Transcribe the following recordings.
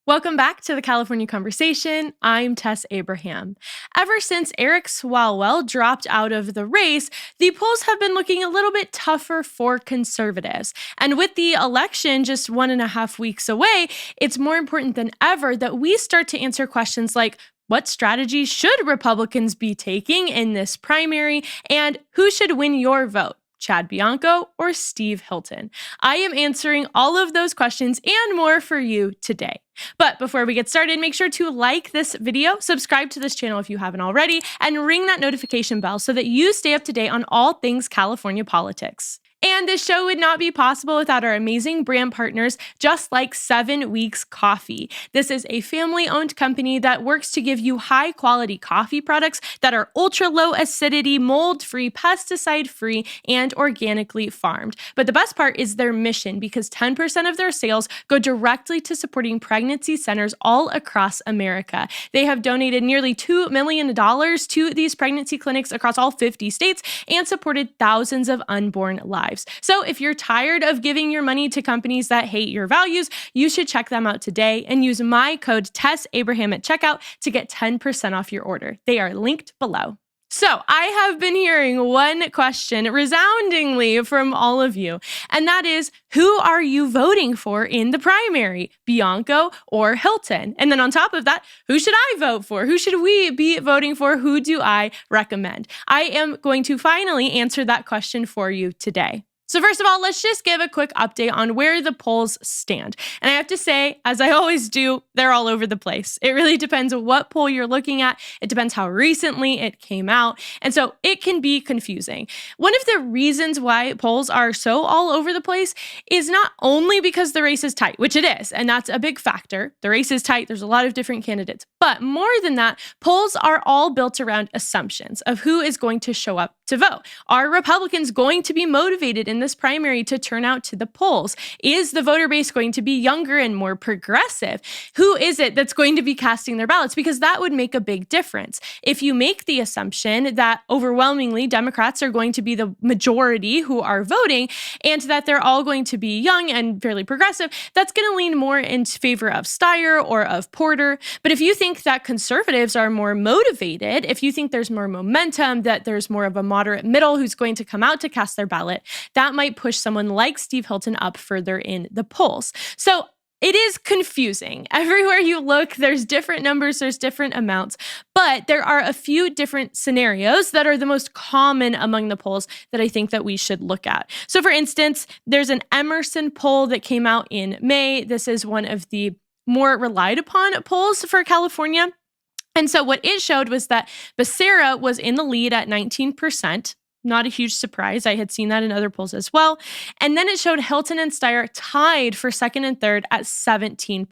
Welcome back to the California Conversation. I'm Tess Abraham. Ever since Eric Swalwell dropped out of the race, the polls have been looking a little bit tougher for conservatives. And with the election just 1.5 weeks away, it's more important than ever that we start to answer questions like, what strategies should Republicans be taking in this primary, and who should win your vote? Chad Bianco or Steve Hilton? I am answering all of those questions and more for you today. But before we get started, make sure to like this video, subscribe to this channel if you haven't already, and ring that notification bell so that you stay up to date on all things California politics. And this show would not be possible without our amazing brand partners, just like 7 Weeks Coffee. This is a family-owned company that works to give you high-quality coffee products that are ultra-low acidity, mold-free, pesticide-free, and organically farmed. But the best part is their mission, because 10% of their sales go directly to supporting pregnancy centers all across America. They have donated nearly $2 million to these pregnancy clinics across all 50 states and supported thousands of unborn lives. So if you're tired of giving your money to companies that hate your values, you should check them out today and use my code TESSABRAHAM at checkout to get 10% off your order. They are linked below. So I have been hearing one question resoundingly from all of you, and that is, who are you voting for in the primary, Bianco or Hilton? And then on top of that, who should I vote for? Who should we be voting for? Who do I recommend? I am going to finally answer that question for you today. So first of all, let's just give a quick update on where the polls stand. And I have to say, as I always do, they're all over the place. It really depends on what poll you're looking at. It depends how recently it came out. And so it can be confusing. One of the reasons why polls are so all over the place is not only because the race is tight, which it is, and that's a big factor. The race is tight. There's a lot of different candidates. But more than that, polls are all built around assumptions of who is going to show up to vote. Are Republicans going to be motivated in this primary to turn out to the polls? Is the voter base going to be younger and more progressive? Who is it that's going to be casting their ballots? Because that would make a big difference. If you make the assumption that overwhelmingly Democrats are going to be the majority who are voting and that they're all going to be young and fairly progressive, that's going to lean more in favor of Steyer or of Porter. But if you think that conservatives are more motivated, if you think there's more momentum, that there's more of a moderate middle who's going to come out to cast their ballot, that might push someone like Steve Hilton up further in the polls. So it is confusing. Everywhere you look, there's different numbers, there's different amounts, but there are a few different scenarios that are the most common among the polls that I think that we should look at. So for instance, there's an Emerson poll that came out in May. This is one of the more relied upon polls for California. And so what it showed was that Becerra was in the lead at 19%. Not a huge surprise. I had seen that in other polls as well. And then it showed Hilton and Steyer tied for second and third at 17%.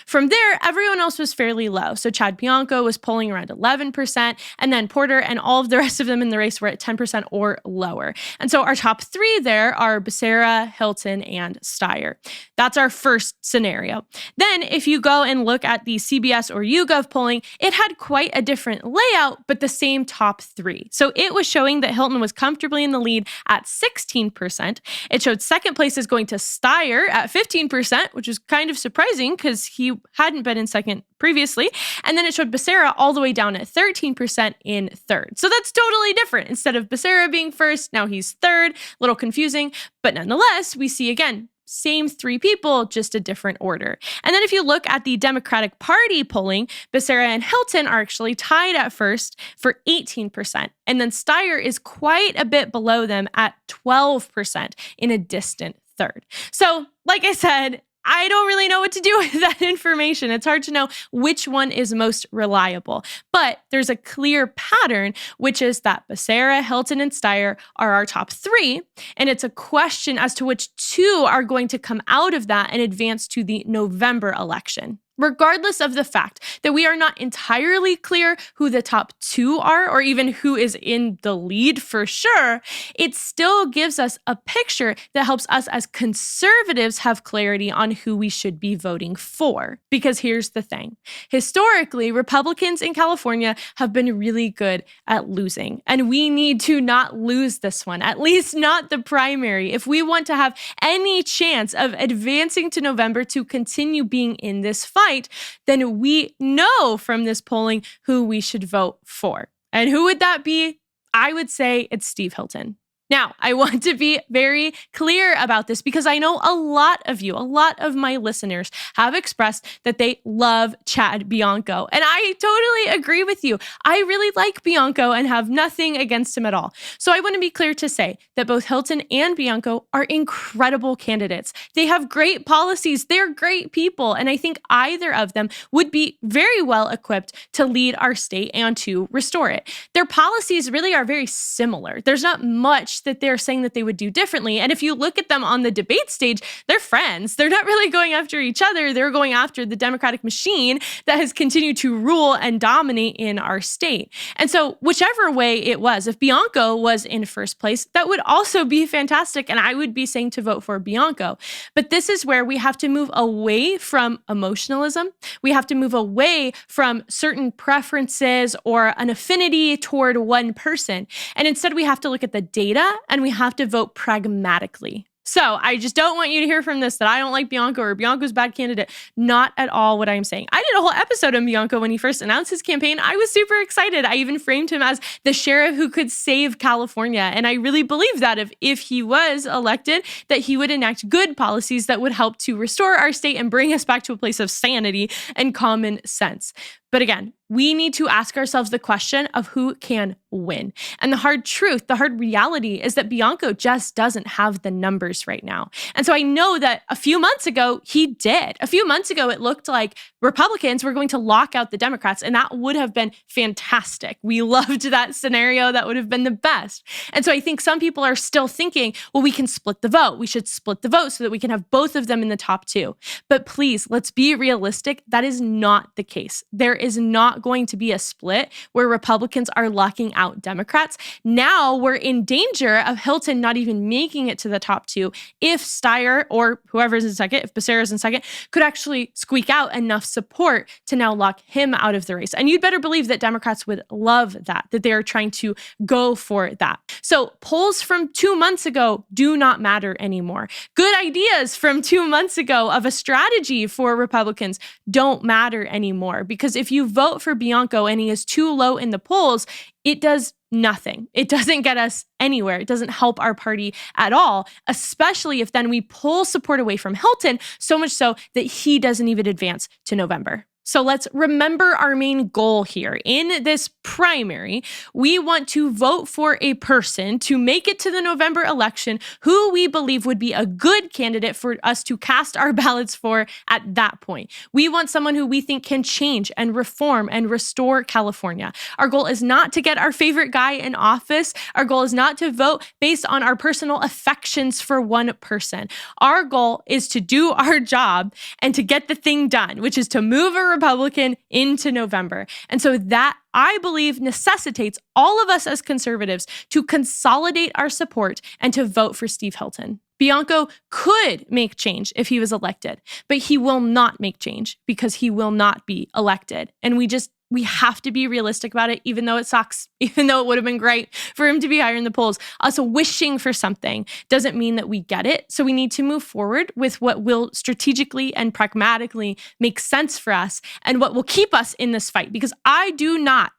From there, everyone else was fairly low. So Chad Bianco was polling around 11%, and then Porter and all of the rest of them in the race were at 10% or lower. And so our top three there are Becerra, Hilton, and Steyer. That's our first scenario. Then if you go and look at the CBS or YouGov polling, it had quite a different layout, but the same top three. So it was showing that Hilton was comfortably in the lead at 16%. It showed second place is going to Steyer at 15%, which is kind of surprising because he hadn't been in second previously. And then it showed Becerra all the way down at 13% in third. So that's totally different. Instead of Becerra being first, now he's third. A little confusing, but nonetheless, we see again, same three people, just a different order. And then if you look at the Democratic Party polling, Becerra and Hilton are actually tied at first for 18%. And then Steyer is quite a bit below them at 12% in a distant third. So like I said, I don't really know what to do with that information. It's hard to know which one is most reliable. But there's a clear pattern, which is that Becerra, Hilton, and Steyer are our top three. And it's a question as to which two are going to come out of that and advance to the November election. Regardless of the fact that we are not entirely clear who the top two are, or even who is in the lead for sure, it still gives us a picture that helps us as conservatives have clarity on who we should be voting for. Because here's the thing. Historically, Republicans in California have been really good at losing, and we need to not lose this one, at least not the primary, if we want to have any chance of advancing to November to continue being in this fight. tonight, then we know from this polling who we should vote for. And who would that be? I would say it's Steve Hilton. Now, I want to be very clear about this because I know a lot of my listeners have expressed that they love Chad Bianco. And I totally agree with you. I really like Bianco and have nothing against him at all. So I want to be clear to say that both Hilton and Bianco are incredible candidates. They have great policies. They're great people. And I think either of them would be very well equipped to lead our state and to restore it. Their policies really are very similar. There's not much that they're saying that they would do differently. And if you look at them on the debate stage, they're friends. They're not really going after each other. They're going after the Democratic machine that has continued to rule and dominate in our state. And so whichever way it was, if Bianco was in first place, that would also be fantastic. And I would be saying to vote for Bianco. But this is where we have to move away from emotionalism. We have to move away from certain preferences or an affinity toward one person. And instead, we have to look at the data and we have to vote pragmatically. So I just don't want you to hear from this that I don't like Bianco or Bianco's a bad candidate. Not at all what I'm saying. I did a whole episode on Bianco when he first announced his campaign. I was super excited. I even framed him as the sheriff who could save California. And I really believe that if he was elected, that he would enact good policies that would help to restore our state and bring us back to a place of sanity and common sense. But again, we need to ask ourselves the question of who can win. And the hard truth, the hard reality is that Bianco just doesn't have the numbers right now. And so I know that a few months ago, he did. A few months ago, it looked like Republicans were going to lock out the Democrats, and that would have been fantastic. We loved that scenario. That would have been the best. And so I think some people are still thinking, well, we can split the vote. We should split the vote so that we can have both of them in the top two. But please, let's be realistic. That is not the case. There is not going to be a split where Republicans are locking out Democrats. Now we're in danger of Hilton not even making it to the top two if Steyer or whoever's in second, if Becerra's in second, could actually squeak out enough support to now lock him out of the race. And you'd better believe that Democrats would love that they are trying to go for that. So polls from 2 months ago do not matter anymore. Good ideas from 2 months ago of a strategy for Republicans don't matter anymore, because if you vote for Bianco and he is too low in the polls, it does nothing. It doesn't get us anywhere. It doesn't help our party at all, especially if then we pull support away from Hilton, so much so that he doesn't even advance to November. So let's remember our main goal here. In this primary, we want to vote for a person to make it to the November election who we believe would be a good candidate for us to cast our ballots for at that point. We want someone who we think can change and reform and restore California. Our goal is not to get our favorite guy in office. Our goal is not to vote based on our personal affections for one person. Our goal is to do our job and to get the thing done, which is to move a Republican into November. And so that, I believe, necessitates all of us as conservatives to consolidate our support and to vote for Steve Hilton. Bianco could make change if he was elected, but he will not make change because he will not be elected. And we have to be realistic about it, even though it sucks, even though it would have been great for him to be higher in the polls. Us wishing for something doesn't mean that we get it. So we need to move forward with what will strategically and pragmatically make sense for us and what will keep us in this fight. Because I do not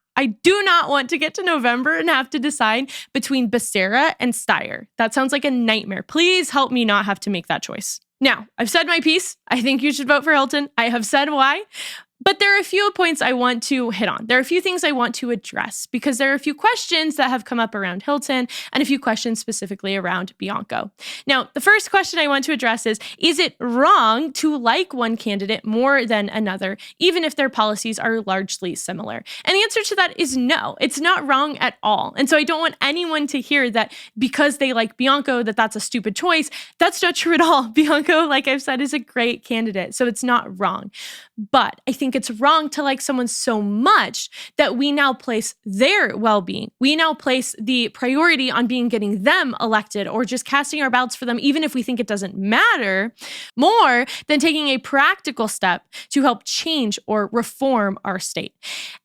want to get to November and have to decide between Becerra and Steyer. That sounds like a nightmare. Please help me not have to make that choice. Now, I've said my piece. I think you should vote for Hilton. I have said why. But there are a few points I want to hit on. There are a few things I want to address because there are a few questions that have come up around Hilton and a few questions specifically around Bianco. Now, the first question I want to address is it wrong to like one candidate more than another, even if their policies are largely similar? And the answer to that is no. It's not wrong at all. And so I don't want anyone to hear that because they like Bianco, that's a stupid choice. That's not true at all. Bianco, like I've said, is a great candidate, so it's not wrong. But I think it's wrong to like someone so much that we now place their well-being. We now place the priority on getting them elected or just casting our ballots for them, even if we think it doesn't matter, more than taking a practical step to help change or reform our state.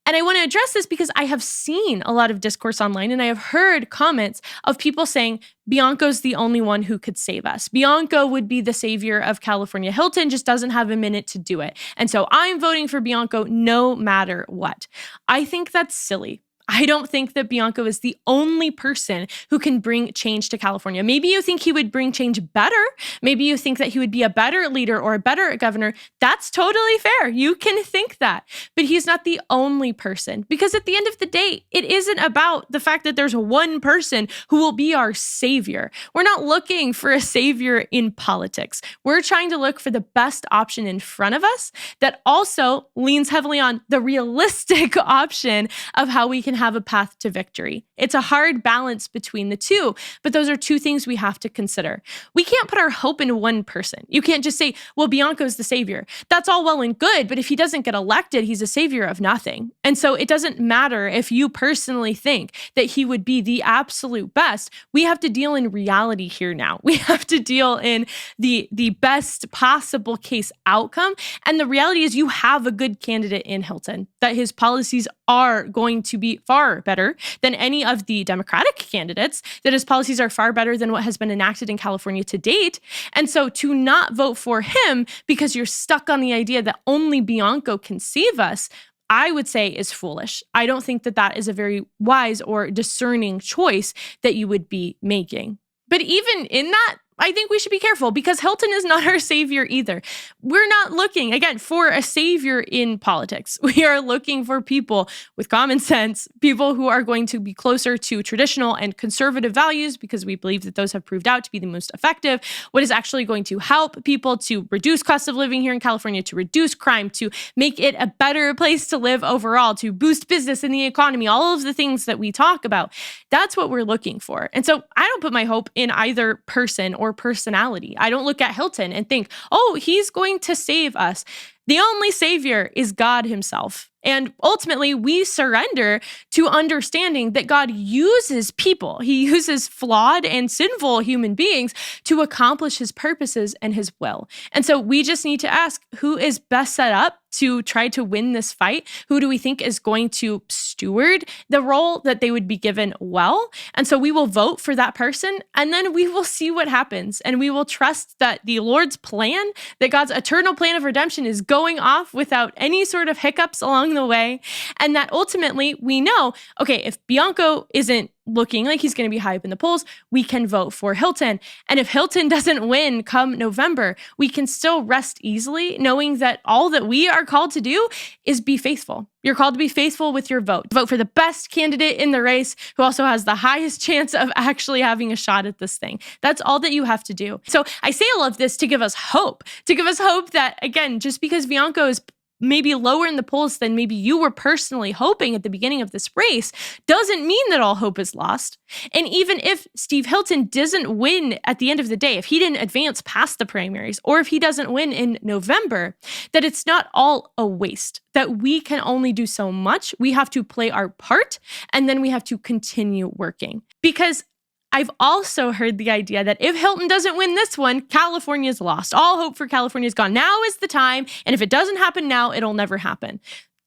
And I want to address this because I have seen a lot of discourse online and I have heard comments of people saying, Bianco's the only one who could save us. Bianco would be the savior of California. Hilton just doesn't have a minute to do it. And so I'm voting for Bianco no matter what. I think that's silly. I don't think that Bianco is the only person who can bring change to California. Maybe you think he would bring change better. Maybe you think that he would be a better leader or a better governor. That's totally fair. You can think that. But he's not the only person, because at the end of the day, it isn't about the fact that there's one person who will be our savior. We're not looking for a savior in politics. We're trying to look for the best option in front of us that also leans heavily on the realistic option of how we can have a path to victory. It's a hard balance between the two, but those are two things we have to consider. We can't put our hope in one person. You can't just say, well, Bianco's the savior. That's all well and good, but if he doesn't get elected, he's a savior of nothing. And so it doesn't matter if you personally think that he would be the absolute best. We have to deal in reality here now. We have to deal in the best possible case outcome. And the reality is you have a good candidate in Hilton, that his policies are going to be far better than any of the Democratic candidates, that his policies are far better than what has been enacted in California to date. And so to not vote for him because you're stuck on the idea that only Bianco can save us, I would say is foolish. I don't think that that is a very wise or discerning choice that you would be making. But even in that, I think we should be careful because Hilton is not our savior either. We're not looking, again, for a savior in politics. We are looking for people with common sense, people who are going to be closer to traditional and conservative values because we believe that those have proved out to be the most effective. What is actually going to help people to reduce cost of living here in California, to reduce crime, to make it a better place to live overall, to boost business and the economy, all of the things that we talk about. That's what we're looking for. And so I don't put my hope in either person or personality. I don't look at Hilton and think, oh, he's going to save us. The only savior is God himself. And ultimately, we surrender to understanding that God uses people. He uses flawed and sinful human beings to accomplish his purposes and his will. And so we just need to ask, who is best set up to try to win this fight? Who do we think is going to steward the role that they would be given well? And so we will vote for that person, and then we will see what happens. And we will trust that the Lord's plan, that God's eternal plan of redemption is going off without any sort of hiccups along the way. And that ultimately we know, okay, if Bianco isn't looking like he's going to be high up in the polls, we can vote for Hilton. And if Hilton doesn't win come November, we can still rest easily knowing that all that we are called to do is be faithful. You're called to be faithful with your vote. Vote for the best candidate in the race who also has the highest chance of actually having a shot at this thing. That's all that you have to do. So I say all of this to give us hope that, again, just because Bianco is maybe lower in the polls than maybe you were personally hoping at the beginning of this race doesn't mean that all hope is lost. And even if Steve Hilton doesn't win at the end of the day, if he didn't advance past the primaries, or if he doesn't win in November, that it's not all a waste, that we can only do so much. We have to play our part, and then we have to continue working. Because I've also heard the idea that if Hilton doesn't win this one, California's lost. All hope for California is gone. Now is the time. And if it doesn't happen now, it'll never happen.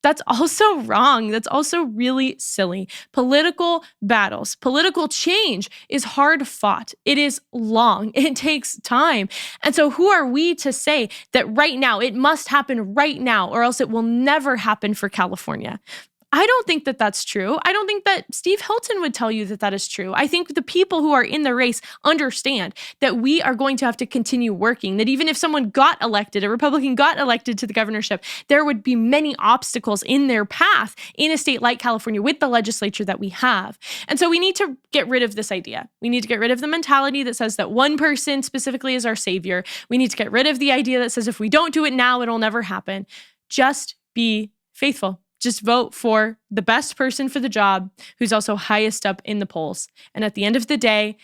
That's also wrong. That's also really silly. Political battles, political change is hard fought. It is long. It takes time. And so who are we to say that right now, it must happen right now, or else it will never happen for California? I don't think that that's true. I don't think that Steve Hilton would tell you that that is true. I think the people who are in the race understand that we are going to have to continue working, that even if someone got elected, a Republican got elected to the governorship, there would be many obstacles in their path in a state like California with the legislature that we have. And so we need to get rid of this idea. We need to get rid of the mentality that says that one person specifically is our savior. We need to get rid of the idea that says if we don't do it now, it'll never happen. Just be faithful. Just vote for the best person for the job who's also highest up in the polls. And at the end of the day,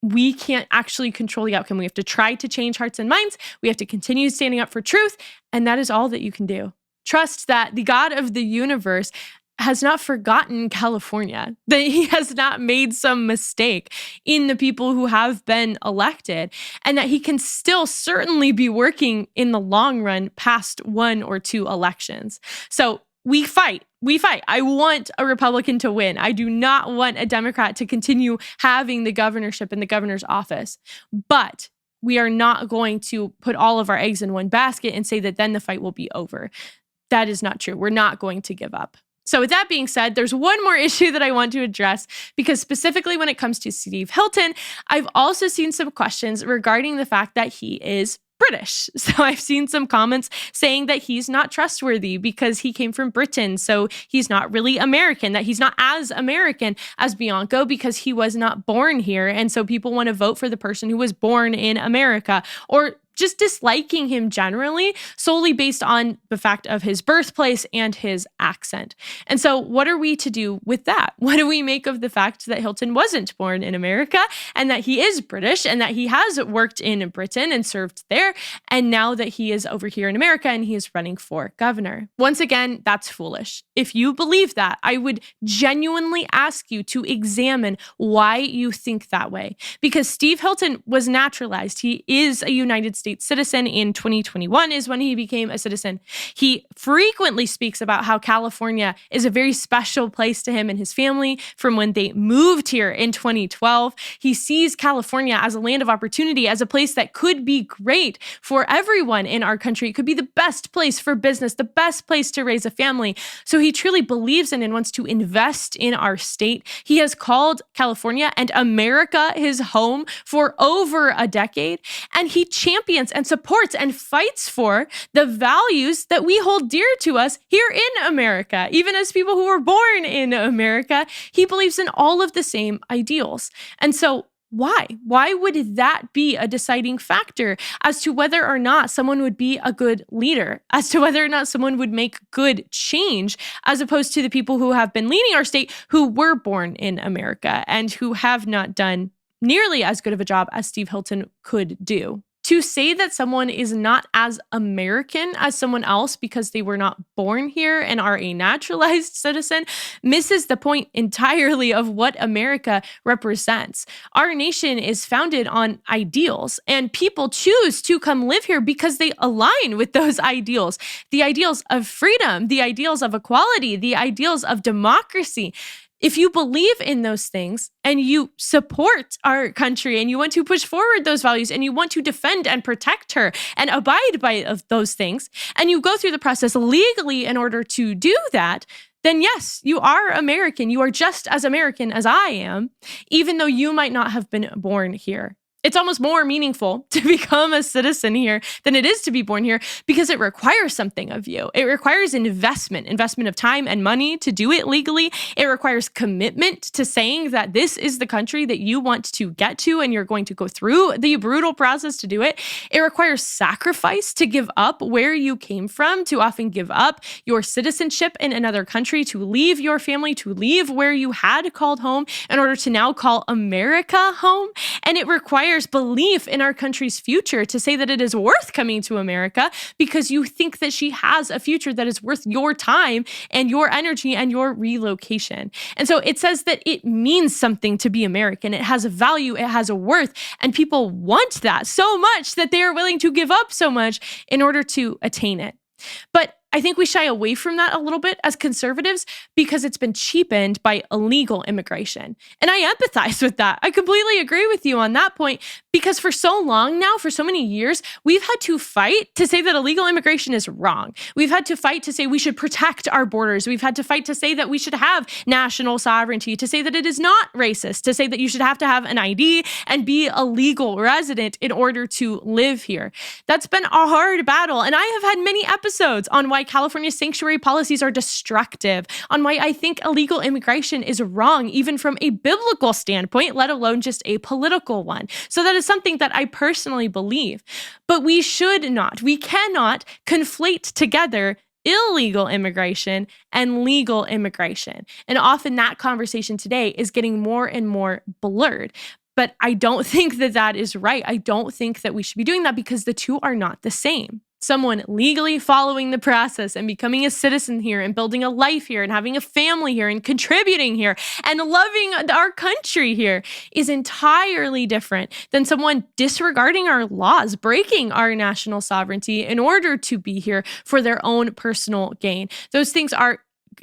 we can't actually control the outcome. We have to try to change hearts and minds. We have to continue standing up for truth. And that is all that you can do. Trust that the God of the universe has not forgotten California, that he has not made some mistake in the people who have been elected, and that he can still certainly be working in the long run past one or two elections. So we fight. We fight. I want a Republican to win. I do not want a Democrat to continue having the governorship in the governor's office. But we are not going to put all of our eggs in one basket and say that then the fight will be over. That is not true. We're not going to give up. So with that being said, there's one more issue that I want to address, because specifically when it comes to Steve Hilton, I've also seen some questions regarding the fact that he is British. So I've seen some comments saying that he's not trustworthy because he came from Britain. So he's not really American, that he's not as American as Bianco because he was not born here. And so people want to vote for the person who was born in America, or just disliking him generally solely based on the fact of his birthplace and his accent. And so what are we to do with that? What do we make of the fact that Hilton wasn't born in America and that he is British and that he has worked in Britain and served there, and now that he is over here in America and he is running for governor? Once again, that's foolish. If you believe that, I would genuinely ask you to examine why you think that way. Because Steve Hilton was naturalized. He is a United States citizen. In 2021 is when he became a citizen. He frequently speaks about how California is a very special place to him and his family from when they moved here in 2012. He sees California as a land of opportunity, as a place that could be great for everyone in our country. It could be the best place for business, the best place to raise a family. So he truly believes in and wants to invest in our state. He has called California and America his home for over a decade, and he champions and supports and fights for the values that we hold dear to us here in America. Even as people who were born in America, he believes in all of the same ideals. And so why? Why would that be a deciding factor as to whether or not someone would be a good leader, as to whether or not someone would make good change, as opposed to the people who have been leading our state who were born in America and who have not done nearly as good of a job as Steve Hilton could do? To say that someone is not as American as someone else because they were not born here and are a naturalized citizen misses the point entirely of what America represents. Our nation is founded on ideals, and people choose to come live here because they align with those ideals. The ideals of freedom, the ideals of equality, the ideals of democracy. If you believe in those things and you support our country and you want to push forward those values and you want to defend and protect her and abide by those things, and you go through the process legally in order to do that, then yes, you are American. You are just as American as I am, even though you might not have been born here. It's almost more meaningful to become a citizen here than it is to be born here, because it requires something of you. It requires investment of time and money to do it legally. It requires commitment to saying that this is the country that you want to get to and you're going to go through the brutal process to do it. It requires sacrifice to give up where you came from, to often give up your citizenship in another country, to leave your family, to leave where you had called home in order to now call America home. And it requires belief in our country's future to say that it is worth coming to America because you think that she has a future that is worth your time and your energy and your relocation. And so it says that it means something to be American. It has a value, it has a worth, and people want that so much that they are willing to give up so much in order to attain it. But I think we shy away from that a little bit as conservatives because it's been cheapened by illegal immigration. And I empathize with that. I completely agree with you on that point, because for so long now, for so many years, we've had to fight to say that illegal immigration is wrong. We've had to fight to say we should protect our borders. We've had to fight to say that we should have national sovereignty, to say that it is not racist, to say that you should have to have an ID and be a legal resident in order to live here. That's been a hard battle. And I have had many episodes on why California's sanctuary policies are destructive, on why I think illegal immigration is wrong, even from a biblical standpoint, let alone just a political one. So that is something that I personally believe. But we cannot conflate together illegal immigration and legal immigration. And often that conversation today is getting more and more blurred. But I don't think that that is right. I don't think that we should be doing that because the two are not the same. Someone legally following the process and becoming a citizen here and building a life here and having a family here and contributing here and loving our country here is entirely different than someone disregarding our laws, breaking our national sovereignty in order to be here for their own personal gain. Those things are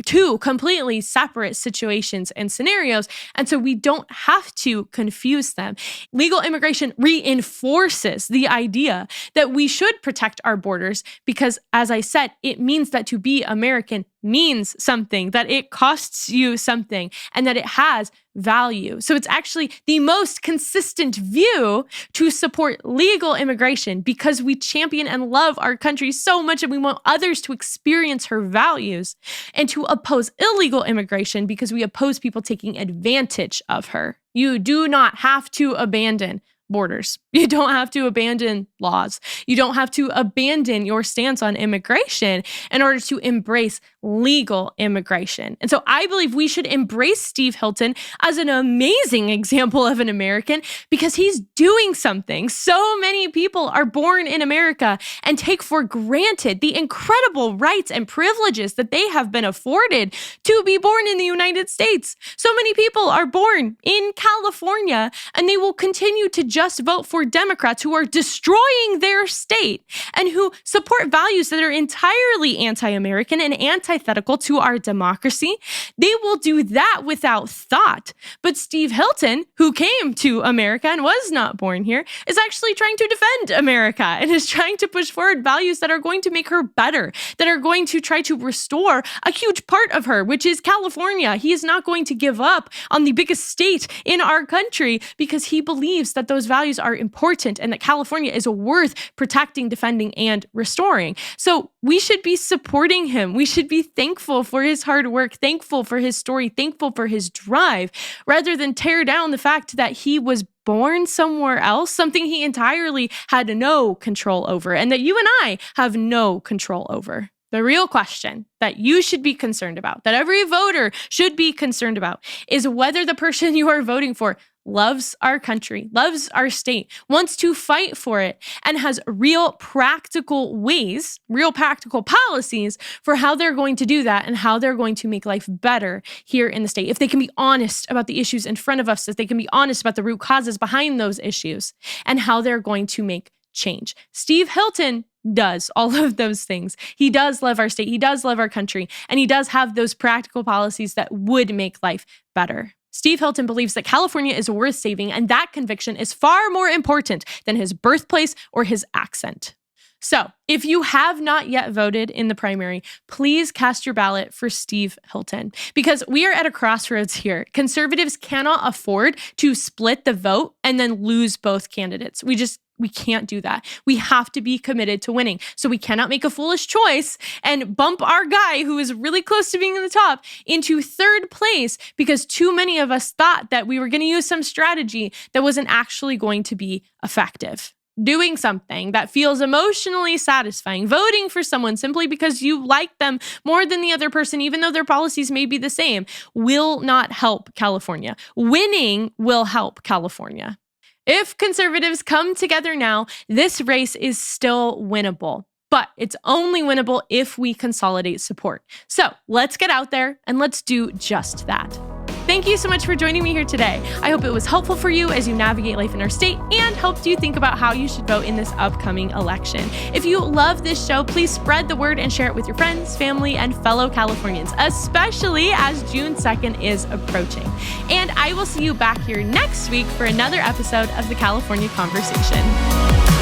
two completely separate situations and scenarios. And so we don't have to confuse them. Legal immigration reinforces the idea that we should protect our borders because, as I said, it means that to be American means something, that it costs you something, and that it has value. So it's actually the most consistent view to support legal immigration because we champion and love our country so much and we want others to experience her values, and to oppose illegal immigration because we oppose people taking advantage of her. You do not have to abandon borders. You don't have to abandon laws. You don't have to abandon your stance on immigration in order to embrace legal immigration. And so I believe we should embrace Steve Hilton as an amazing example of an American because he's doing something. So many people are born in America and take for granted the incredible rights and privileges that they have been afforded to be born in the United States. So many people are born in California and they will continue to just vote for Democrats who are destroying their state and who support values that are entirely anti-American and antithetical to our democracy. They will do that without thought. But Steve Hilton, who came to America and was not born here, is actually trying to defend America and is trying to push forward values that are going to make her better, that are going to try to restore a huge part of her, which is California. He is not going to give up on the biggest state in our country because he believes that those values are important and that California is worth protecting, defending, and restoring. So we should be supporting him. We should be thankful for his hard work, thankful for his story, thankful for his drive, rather than tear down the fact that he was born somewhere else, something he entirely had no control over, and that you and I have no control over. The real question that you should be concerned about, that every voter should be concerned about, is whether the person you are voting for loves our country, loves our state, wants to fight for it, and has real practical ways, real practical policies for how they're going to do that and how they're going to make life better here in the state. If they can be honest about the issues in front of us, if they can be honest about the root causes behind those issues and how they're going to make change. Steve Hilton does all of those things. He does love our state, he does love our country, and he does have those practical policies that would make life better. Steve Hilton believes that California is worth saving, and that conviction is far more important than his birthplace or his accent. So, if you have not yet voted in the primary, please cast your ballot for Steve Hilton because we are at a crossroads here. Conservatives cannot afford to split the vote and then lose both candidates. We can't do that. We have to be committed to winning. So we cannot make a foolish choice and bump our guy who is really close to being in the top into third place because too many of us thought that we were going to use some strategy that wasn't actually going to be effective. Doing something that feels emotionally satisfying, voting for someone simply because you like them more than the other person, even though their policies may be the same, will not help California. Winning will help California. If conservatives come together now, this race is still winnable, but it's only winnable if we consolidate support. So let's get out there and let's do just that. Thank you so much for joining me here today. I hope it was helpful for you as you navigate life in our state and helped you think about how you should vote in this upcoming election. If you love this show, please spread the word and share it with your friends, family, and fellow Californians, especially as June 2nd is approaching. And I will see you back here next week for another episode of the California Conversation.